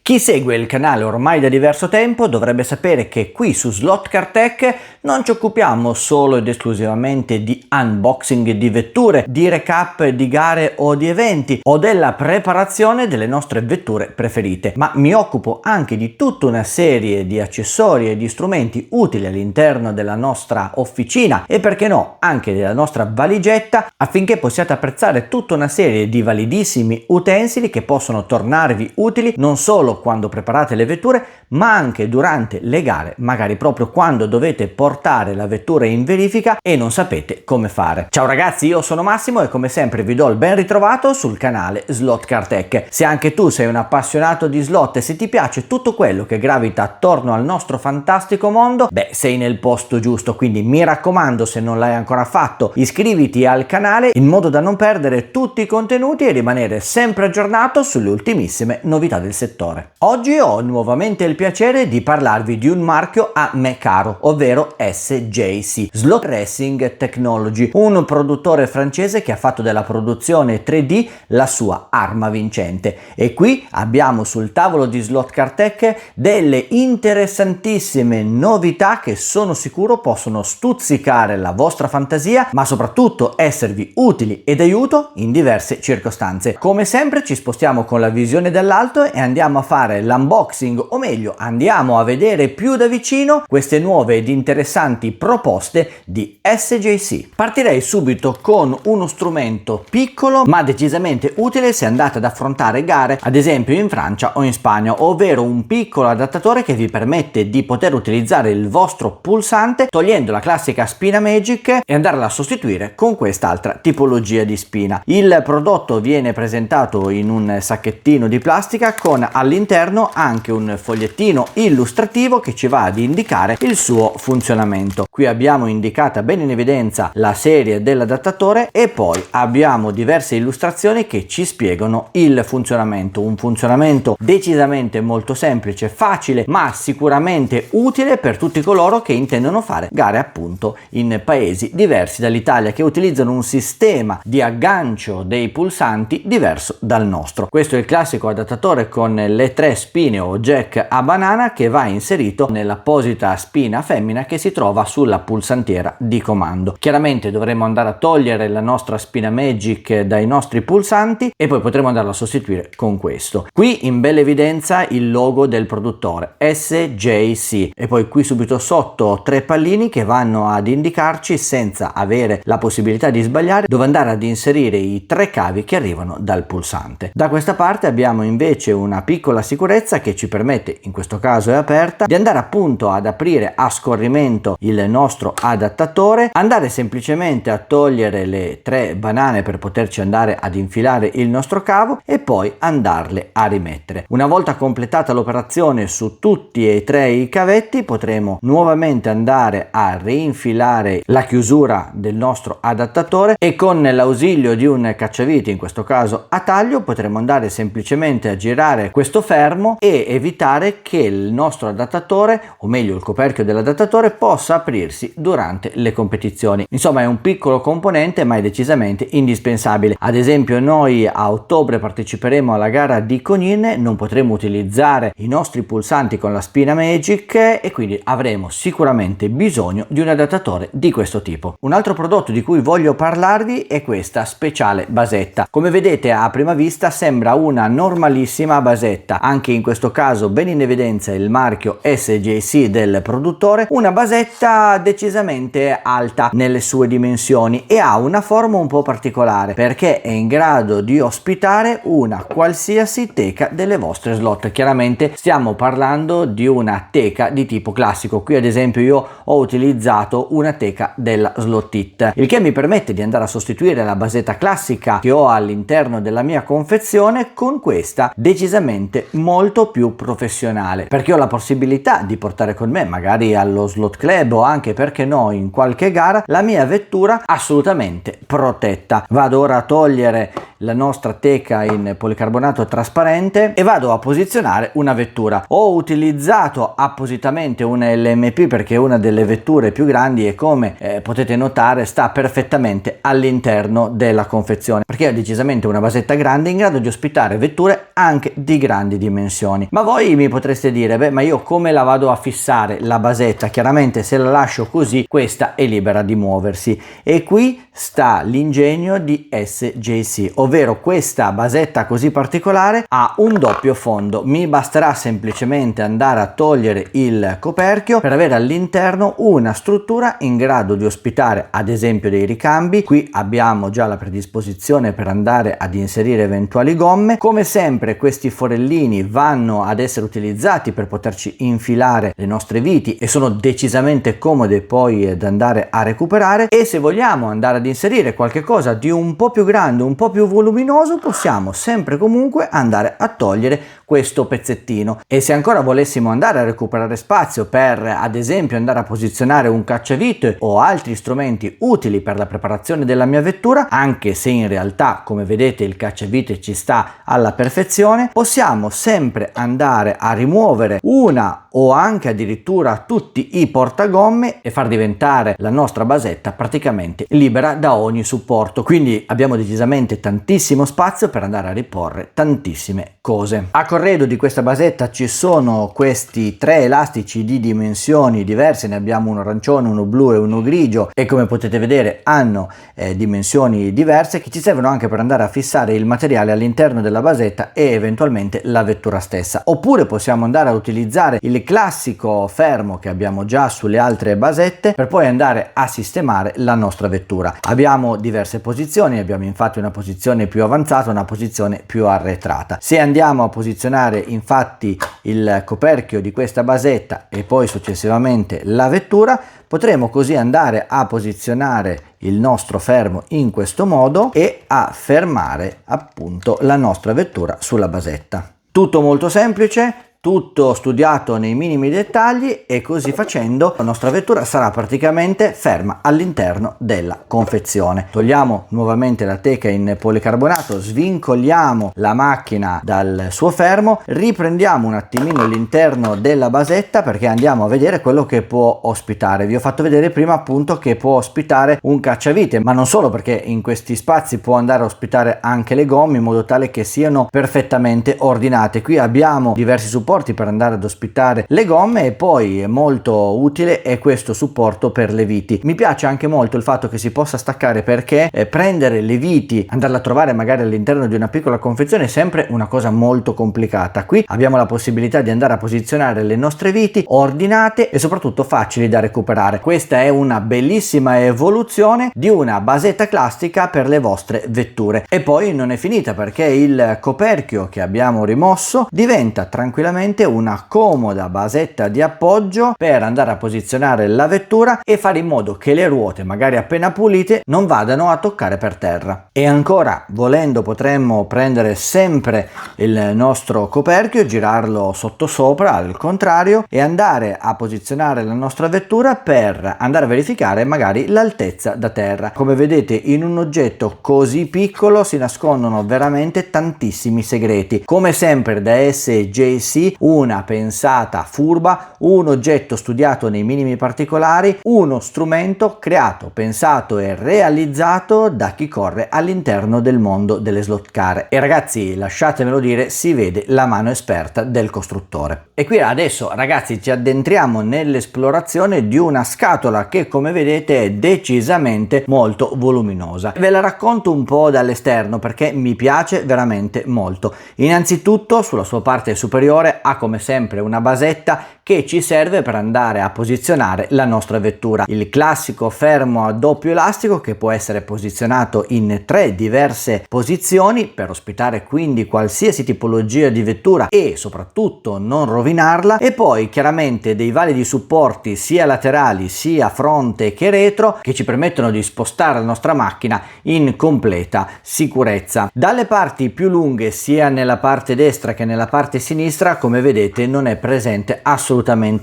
Chi segue il canale ormai da diverso tempo dovrebbe sapere che qui su Slot Car Tech non ci occupiamo solo ed esclusivamente di unboxing di vetture, di recap di gare o di eventi o della preparazione delle nostre vetture preferite, ma mi occupo anche di tutta una serie di accessori e di strumenti utili all'interno della nostra officina e, perché no, anche della nostra valigetta, affinché possiate apprezzare tutta una serie di validissimi utensili che possono tornarvi utili non solo quando preparate le vetture, ma anche durante le gare, magari proprio quando dovete portare la vettura in verifica e non sapete come fare. Ciao ragazzi, io sono Massimo e come sempre vi do il ben ritrovato sul canale Slot Car Tech. Se anche tu sei un appassionato di slot e se ti piace tutto quello che gravita attorno al nostro fantastico mondo, beh, sei nel posto giusto, quindi mi raccomando, se non l'hai ancora fatto, iscriviti al canale in modo da non perdere tutti i contenuti e rimanere sempre aggiornato sulle ultimissime novità del settore. Oggi ho nuovamente il piacere di parlarvi di un marchio a me caro, ovvero SJC, Slot Racing Technology, un produttore francese che ha fatto della produzione 3D la sua arma vincente. E qui abbiamo sul tavolo di Slot Car Tech delle interessantissime novità che sono sicuro possono stuzzicare la vostra fantasia, ma soprattutto esservi utili ed aiuto in diverse circostanze. Come sempre ci spostiamo con la visione dall'alto e andiamo a fare l'unboxing, o meglio andiamo a vedere più da vicino queste nuove ed interessanti proposte di SJC. Partirei subito con uno strumento piccolo ma decisamente utile se andate ad affrontare gare ad esempio in Francia o in Spagna, ovvero un piccolo adattatore che vi permette di poter utilizzare il vostro pulsante togliendo la classica spina Magic e andarla a sostituire con quest'altra tipologia di spina. Il prodotto viene presentato in un sacchettino di plastica con all'interno anche un fogliettino illustrativo che ci va ad indicare il suo funzionamento. Qui abbiamo indicata bene in evidenza la serie dell'adattatore e poi abbiamo diverse illustrazioni che ci spiegano il funzionamento, un funzionamento decisamente molto semplice, facile ma sicuramente utile per tutti coloro che intendono fare gare appunto in paesi diversi dall'Italia, che utilizzano un sistema di aggancio dei pulsanti diverso dal nostro. Questo è il classico adattatore con le 3 spine o jack a banana che va inserito nell'apposita spina femmina che si trova sulla pulsantiera di comando. Chiaramente dovremo andare a togliere la nostra spina Magic dai nostri pulsanti e poi potremo andarla a sostituire con questo. Qui in bella evidenza il logo del produttore SJC e poi qui subito sotto 3 pallini che vanno ad indicarci, senza avere la possibilità di sbagliare, dove andare ad inserire i 3 cavi che arrivano dal pulsante. Da questa parte abbiamo invece una piccola sicurezza che ci permette, in questo caso è aperta, di andare appunto ad aprire a scorrimento il nostro adattatore, andare semplicemente a togliere le 3 banane per poterci andare ad infilare il nostro cavo e poi andarle a rimettere. Una volta completata l'operazione su tutti e 3 i cavetti potremo nuovamente andare a reinfilare la chiusura del nostro adattatore e con l'ausilio di un cacciavite, in questo caso a taglio, potremo andare semplicemente a girare questo fermo e evitare che il nostro adattatore, o meglio il coperchio dell'adattatore, possa aprirsi durante le competizioni. Insomma, è un piccolo componente ma è decisamente indispensabile. Ad esempio noi a ottobre parteciperemo alla gara di Conin, non potremo utilizzare i nostri pulsanti con la spina Magic e quindi avremo sicuramente bisogno di un adattatore di questo tipo. Un altro prodotto di cui voglio parlarvi è questa speciale basetta. Come vedete a prima vista sembra una normalissima basetta, anche in questo caso ben in evidenza il marchio SJC del produttore, una basetta decisamente alta nelle sue dimensioni e ha una forma un po' particolare perché è in grado di ospitare una qualsiasi teca delle vostre slot. Chiaramente stiamo parlando di una teca di tipo classico. Qui ad esempio io ho utilizzato una teca della Slot It, il che mi permette di andare a sostituire la basetta classica che ho all'interno della mia confezione con questa decisamente molto più professionale, perché ho la possibilità di portare con me magari allo slot club o anche, perché no, in qualche gara la mia vettura assolutamente protetta. Vado ora a togliere la nostra teca in policarbonato trasparente e vado a posizionare una vettura. Ho utilizzato appositamente una LMP perché è una delle vetture più grandi e come potete notare sta perfettamente all'interno della confezione, perché è decisamente una basetta grande in grado di ospitare vetture anche di grandi grandi dimensioni. Ma voi mi potreste dire, beh, ma io come la vado a fissare la basetta? Chiaramente se la lascio così, questa è libera di muoversi, e qui sta l'ingegno di SJC, ovvero questa basetta così particolare ha un doppio fondo. Mi basterà semplicemente andare a togliere il coperchio per avere all'interno una struttura in grado di ospitare ad esempio dei ricambi. Qui abbiamo già la predisposizione per andare ad inserire eventuali gomme. Come sempre questi forellini vanno ad essere utilizzati per poterci infilare le nostre viti e sono decisamente comode poi da andare a recuperare, e se vogliamo andare ad inserire qualche cosa di un po' più grande, un po' più voluminoso, possiamo sempre comunque andare a togliere questo pezzettino. E se ancora volessimo andare a recuperare spazio per ad esempio andare a posizionare un cacciavite o altri strumenti utili per la preparazione della mia vettura, anche se in realtà come vedete il cacciavite ci sta alla perfezione, possiamo sempre andare a rimuovere una o anche addirittura tutti i portagomme e far diventare la nostra basetta praticamente libera da ogni supporto. Quindi abbiamo decisamente tantissimo spazio per andare a riporre tantissime cose. A corredo di questa basetta ci sono questi 3 elastici di dimensioni diverse, ne abbiamo uno arancione, uno blu e uno grigio, e come potete vedere hanno dimensioni diverse che ci servono anche per andare a fissare il materiale all'interno della basetta e eventualmente la vettura stessa. Oppure possiamo andare a utilizzare il classico fermo che abbiamo già sulle altre basette per poi andare a sistemare la nostra vettura. Abbiamo diverse posizioni, abbiamo infatti una posizione più avanzata, una posizione più arretrata. Se andiamo a posizionare infatti il coperchio di questa basetta e poi successivamente la vettura, potremo così andare a posizionare il nostro fermo in questo modo e a fermare appunto la nostra vettura sulla basetta. Tutto molto semplice, tutto studiato nei minimi dettagli, e così facendo la nostra vettura sarà praticamente ferma all'interno della confezione. Togliamo nuovamente la teca in policarbonato, svincoliamo la macchina dal suo fermo, riprendiamo un attimino l'interno della basetta perché andiamo a vedere quello che può ospitare. Vi ho fatto vedere prima appunto che può ospitare un cacciavite, ma non solo, perché in questi spazi può andare a ospitare anche le gomme in modo tale che siano perfettamente ordinate. Qui abbiamo diversi supporti per andare ad ospitare le gomme, e poi molto utile è questo supporto per le viti. Mi piace anche molto il fatto che si possa staccare, perché prendere le viti, andarle a trovare magari all'interno di una piccola confezione è sempre una cosa molto complicata. Qui abbiamo la possibilità di andare a posizionare le nostre viti ordinate e soprattutto facili da recuperare. Questa è una bellissima evoluzione di una basetta classica per le vostre vetture. E poi non è finita, perché il coperchio che abbiamo rimosso diventa tranquillamente una comoda basetta di appoggio per andare a posizionare la vettura e fare in modo che le ruote, magari appena pulite, non vadano a toccare per terra. E ancora, volendo, potremmo prendere sempre il nostro coperchio, girarlo sottosopra al contrario e andare a posizionare la nostra vettura per andare a verificare magari l'altezza da terra. Come vedete, in un oggetto così piccolo si nascondono veramente tantissimi segreti. Come sempre da SJC, una pensata furba, un oggetto studiato nei minimi particolari, uno strumento creato, pensato e realizzato da chi corre all'interno del mondo delle slot car. E ragazzi, lasciatemelo dire, si vede la mano esperta del costruttore. E qui adesso ragazzi ci addentriamo nell'esplorazione di una scatola che, come vedete, è decisamente molto voluminosa. Ve la racconto un po' dall'esterno perché mi piace veramente molto. Innanzitutto sulla sua parte superiore ha come sempre una basetta che ci serve per andare a posizionare la nostra vettura. Il classico fermo a doppio elastico che può essere posizionato in 3 diverse posizioni per ospitare quindi qualsiasi tipologia di vettura e soprattutto non rovinarla, e poi chiaramente dei validi supporti sia laterali sia fronte che retro che ci permettono di spostare la nostra macchina in completa sicurezza. Dalle parti più lunghe, sia nella parte destra che nella parte sinistra, come vedete non è presente assolutamente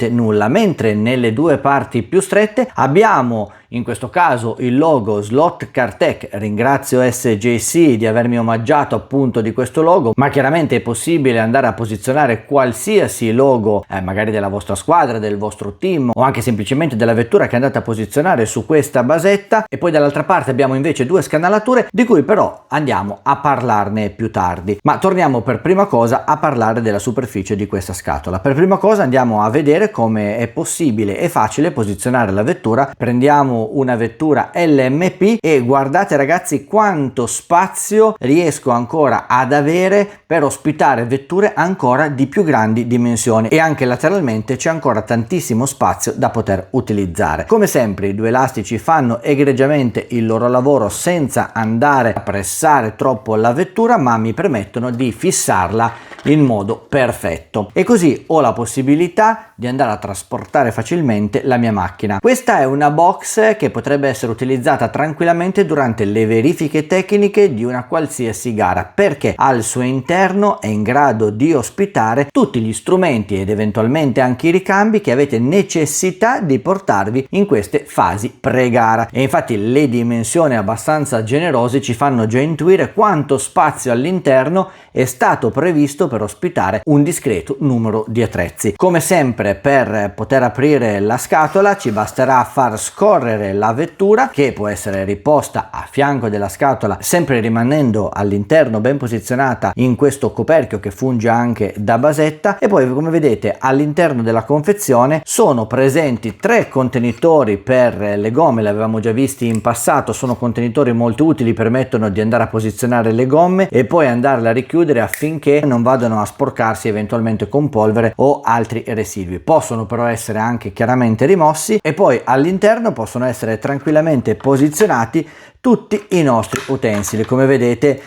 nulla, mentre nelle 2 parti più strette abbiamo in questo caso il logo Slot Car Tech. Ringrazio SJC di avermi omaggiato appunto di questo logo, ma chiaramente è possibile andare a posizionare qualsiasi logo, magari della vostra squadra, del vostro team o anche semplicemente della vettura che andate a posizionare su questa basetta. E poi dall'altra parte abbiamo invece due scanalature di cui però andiamo a parlarne più tardi. Ma torniamo per prima cosa a parlare della superficie di questa scatola. Per prima cosa andiamo a vedere come è possibile e facile posizionare la vettura. Prendiamo una vettura LMP e guardate ragazzi quanto spazio riesco ancora ad avere per ospitare vetture ancora di più grandi dimensioni, e anche lateralmente c'è ancora tantissimo spazio da poter utilizzare. Come sempre i due elastici fanno egregiamente il loro lavoro senza andare a pressare troppo la vettura, ma mi permettono di fissarla in modo perfetto, e così ho la possibilità di andare a trasportare facilmente la mia macchina. Questa è una box che potrebbe essere utilizzata tranquillamente durante le verifiche tecniche di una qualsiasi gara, perché al suo interno è in grado di ospitare tutti gli strumenti ed eventualmente anche i ricambi che avete necessità di portarvi in queste fasi pre-gara. E infatti le dimensioni abbastanza generose ci fanno già intuire quanto spazio all'interno è stato previsto per ospitare un discreto numero di attrezzi. Come sempre, per poter aprire la scatola ci basterà far scorrere la vettura, che può essere riposta a fianco della scatola sempre rimanendo all'interno ben posizionata in questo coperchio che funge anche da basetta. E poi, come vedete, all'interno della confezione sono presenti 3 contenitori per le gomme. Li avevamo già visti in passato, sono contenitori molto utili, permettono di andare a posizionare le gomme e poi andarle a richiudere affinché non vadano a sporcarsi eventualmente con polvere o altri residui. Possono però essere anche chiaramente rimossi, e poi all'interno possono essere tranquillamente posizionati tutti i nostri utensili. Come vedete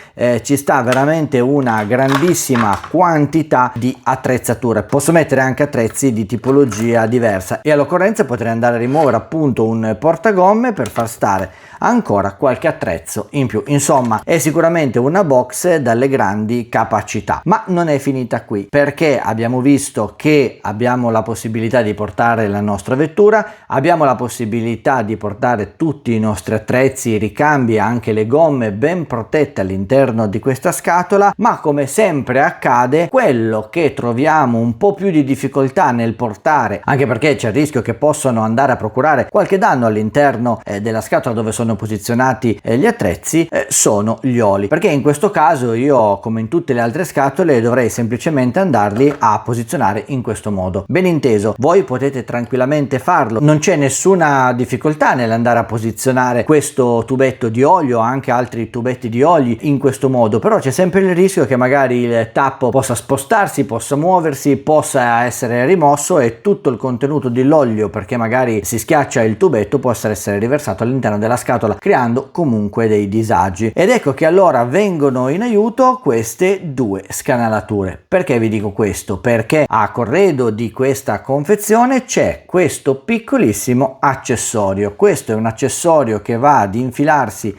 ci sta veramente una grandissima quantità di attrezzature. Posso mettere anche attrezzi di tipologia diversa e all'occorrenza potrei andare a rimuovere appunto un portagomme per far stare ancora qualche attrezzo in più. Insomma, è sicuramente una box dalle grandi capacità. Ma non è finita qui, perché abbiamo visto che abbiamo la possibilità di portare la nostra vettura, abbiamo la possibilità di portare tutti i nostri attrezzi, i ricambi e anche le gomme ben protette all'interno di questa scatola. Ma come sempre accade, quello che troviamo un po' più di difficoltà nel portare, anche perché c'è il rischio che possano andare a procurare qualche danno all'interno della scatola dove sono posizionati gli attrezzi, sono gli oli, perché in questo caso io, come in tutte le altre scatole, dovrei semplicemente andarli a posizionare in questo modo. Ben inteso, voi potete tranquillamente farlo, non c'è nessuna difficoltà nell'andare a posizionare questo tubetto di olio, anche altri tubetti di oli in questo modo, però c'è sempre il rischio che magari il tappo possa spostarsi, possa muoversi, possa essere rimosso e tutto il contenuto dell'olio, perché magari si schiaccia il tubetto, possa essere riversato all'interno della scatola, creando comunque dei disagi. Ed ecco che allora vengono in aiuto queste due scanalature. Perché vi dico questo? Perché a corredo di questa confezione c'è questo piccolissimo accessorio. Questo è un accessorio che va ad infilarsi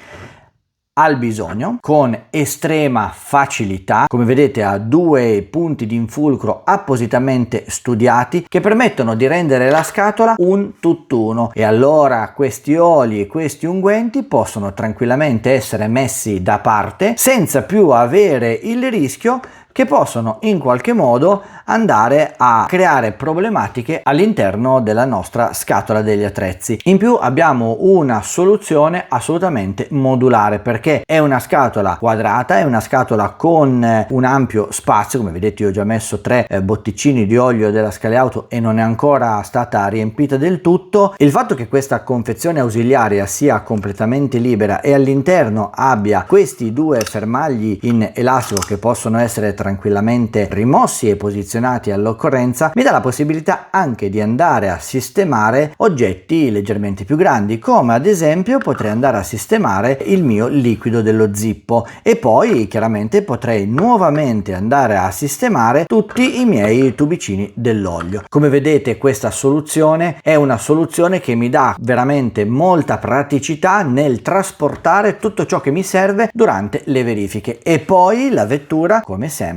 al bisogno con estrema facilità. Come vedete ha 2 punti di infulcro appositamente studiati che permettono di rendere la scatola un tutt'uno, e allora questi oli e questi unguenti possono tranquillamente essere messi da parte senza più avere il rischio che possono in qualche modo andare a creare problematiche all'interno della nostra scatola degli attrezzi. In più abbiamo una soluzione assolutamente modulare, perché è una scatola quadrata, è una scatola con un ampio spazio. Come vedete io ho già messo 3 botticini di olio della Scale Auto e non è ancora stata riempita del tutto. Il fatto che questa confezione ausiliaria sia completamente libera e all'interno abbia questi 2 fermagli in elastico che possono essere tranquillamente rimossi e posizionati all'occorrenza, mi dà la possibilità anche di andare a sistemare oggetti leggermente più grandi, come ad esempio potrei andare a sistemare il mio liquido dello zippo, e poi chiaramente potrei nuovamente andare a sistemare tutti i miei tubicini dell'olio. Come vedete questa soluzione è una soluzione che mi dà veramente molta praticità nel trasportare tutto ciò che mi serve durante le verifiche, e poi la vettura come sempre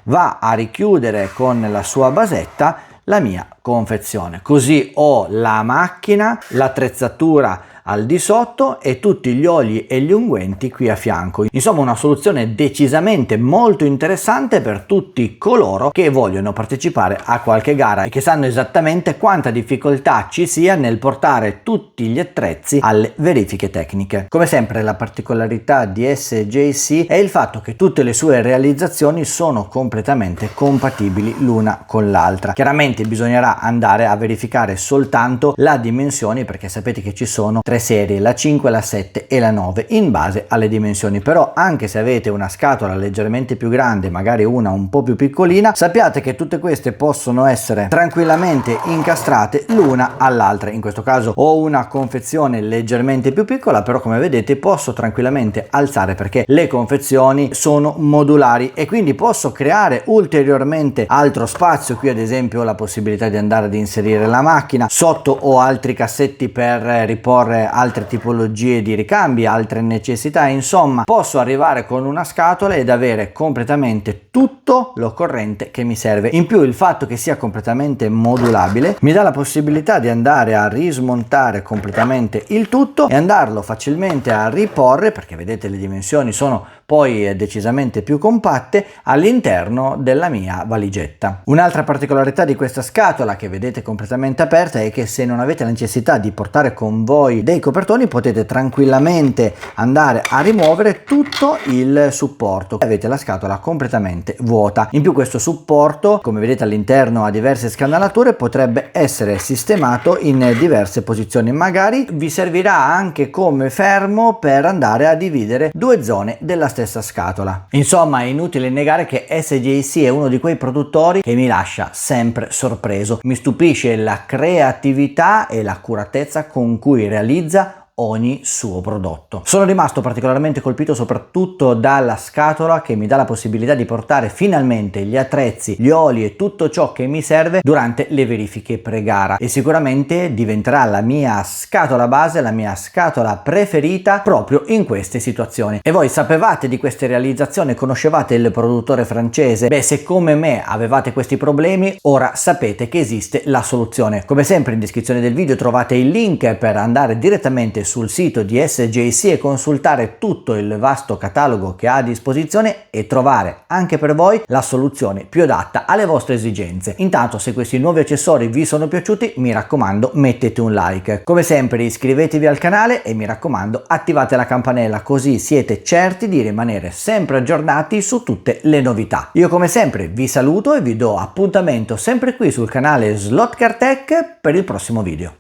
va a richiudere con la sua basetta la mia confezione. Così ho la macchina, l'attrezzatura al di sotto e tutti gli oli e gli unguenti qui a fianco. Insomma, una soluzione decisamente molto interessante per tutti coloro che vogliono partecipare a qualche gara e che sanno esattamente quanta difficoltà ci sia nel portare tutti gli attrezzi alle verifiche tecniche. Come sempre, la particolarità di SJC è il fatto che tutte le sue realizzazioni sono completamente compatibili l'una con l'altra. Chiaramente bisognerà andare a verificare soltanto la dimensioni, perché sapete che ci sono 3 serie, la 5, la 7 e la 9, in base alle dimensioni. Però anche se avete una scatola leggermente più grande, magari una un po' più piccolina, sappiate che tutte queste possono essere tranquillamente incastrate l'una all'altra. In questo caso ho una confezione leggermente più piccola, però come vedete posso tranquillamente alzare, perché le confezioni sono modulari e quindi posso creare ulteriormente altro spazio. Qui ad esempio ho la possibilità di andare ad inserire la macchina, sotto ho altri cassetti per riporre altre tipologie di ricambi, altre necessità. Insomma, posso arrivare con una scatola ed avere completamente tutto l'occorrente che mi serve. In più il fatto che sia completamente modulabile mi dà la possibilità di andare a rismontare completamente il tutto e andarlo facilmente a riporre, perché vedete le dimensioni sono poi decisamente più compatte, all'interno della mia valigetta. Un'altra particolarità di questa scatola, che vedete completamente aperta, è che se non avete la necessità di portare con voi dei copertoni potete tranquillamente andare a rimuovere tutto il supporto. Avete la scatola completamente vuota. In più questo supporto, come vedete all'interno, ha diverse scanalature, potrebbe essere sistemato in diverse posizioni. Magari vi servirà anche come fermo per andare a dividere due zone della stessa scatola. Insomma, è inutile negare che SJC è uno di quei produttori che mi lascia sempre sorpreso. Mi stupisce la creatività e l'accuratezza con cui realizza ogni suo prodotto. Sono rimasto particolarmente colpito soprattutto dalla scatola, che mi dà la possibilità di portare finalmente gli attrezzi, gli oli e tutto ciò che mi serve durante le verifiche pre-gara, e sicuramente diventerà la mia scatola base, la mia scatola preferita proprio in queste situazioni. E voi sapevate di queste realizzazioni? Conoscevate il produttore francese? Beh, se come me avevate questi problemi, ora sapete che esiste la soluzione. Come sempre in descrizione del video trovate il link per andare direttamente sul sito di SJC e consultare tutto il vasto catalogo che ha a disposizione e trovare anche per voi la soluzione più adatta alle vostre esigenze. Intanto, se questi nuovi accessori vi sono piaciuti, mi raccomando mettete un like. Come sempre iscrivetevi al canale e mi raccomando attivate la campanella, così siete certi di rimanere sempre aggiornati su tutte le novità. Io come sempre vi saluto e vi do appuntamento sempre qui sul canale Slot Car Tech per il prossimo video.